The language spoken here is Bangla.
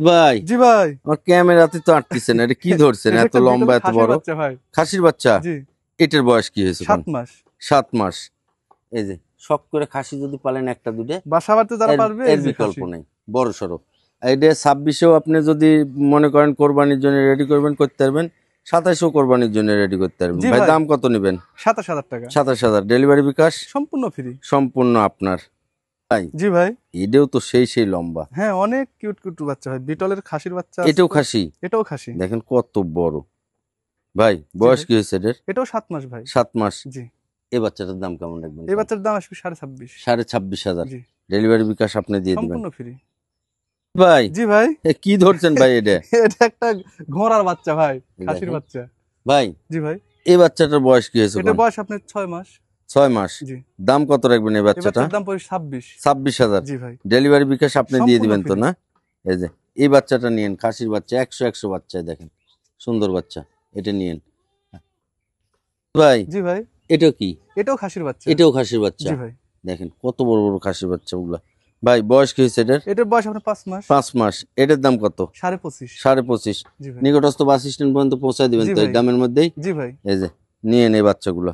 ভাই জি ভাই, আমার ক্যামেরাতে তো আটতেছে না, এটা কি ধরছেন এত লম্বা এত বড়? ভাই। খাসির বাচ্চা। জি, এটার বয়স কি হয়েছে? 7 মাস। 7 মাস। এই যে শখ করে খাসি যদি পালেন একটা দুটে, বাসা বাড়তে যারা এর পারবে এর এই যে বিকল্প খাসি। নেই, বড় সড়ো। এটা 26-এও আপনি যদি মনে করেন কোরবানির জন্য রেডি করবেন, করতে পারবেন। 27-এও কোরবানির জন্য রেডি করতে পারবেন। জি ভাই ভাই, দাম কত নেবেন? 27,000 টাকা। 27,000 ডেলিভারি বিকাশ সম্পূর্ণ ফ্রি। সম্পূর্ণ আপনার। ভাই জি ভাই, এটাও তো সেই লম্বা। হ্যাঁ অনেক কিউট কিউট বাচ্চা ভাই, বিটলের খাসির বাচ্চা আছে এটাও তো। খাসি, এটাও খাসি। দেখেন কত বড়। ভাই জি বয়স ভাই, কি হয়েছে এটার? এটাও 7 মাস ভাই। 7 মাস। জি, এই বাচ্চাটার দাম কেমন রাখবেন? এই বাচ্চার দাম আসবে 26.5। 26,500 জি, ডেলিভারি বিকাশ আপনি দিয়ে দিবেন। সম্পূর্ণ ফ্রি। ভাই জি ভাই, কি ধরছেন ভাই এটা? এটা একটা ঘোড়ার বাচ্চা ভাই, খাসির দেখেন বাচ্চা। ভাই, জি ভাই, এই বাচ্চাটার বয়স কি হয়েছে? এটা বয়স আপনার 6 মাস। 6 মাস। জি, দাম কত রাখবেন এই এই বাচ্চাটা? বাচ্চার দাম পড়ে 26। 26,000 জি ভাই, ডেলিভারি বিকাশ আপনি দিয়ে সম্পূর্ণ দিবেন তো ফ্রি। না? এই যে এই বাচ্চাটা নিয়েন, খাসির বাচ্চা, 100 বাচ্চায় দেখেন সুন্দর বাচ্চা, এটা নিয়েন। ভাই জি ভাই, এটা কি? এটাও খাসির বাচ্চা। এটাও খাসির বাচ্চা। জি ভাই, দেখেন কত বড় বড় খাসির বাচ্চা গুলা। ভাই বয়স কি হয়েছে এটার? এটার বয়স আপনার 5 মাস। 5 মাস। এটার দাম কত? 25.5। 25.5। জি ভাই, নিকটস্থ বাস স্ট্যান্ড পর্যন্ত পৌঁছায় দিবেন জি তো এই ভাই, দামের মধ্যেই? জি ভাই, এই যে নিয়েন এই বাচ্চাগুলো।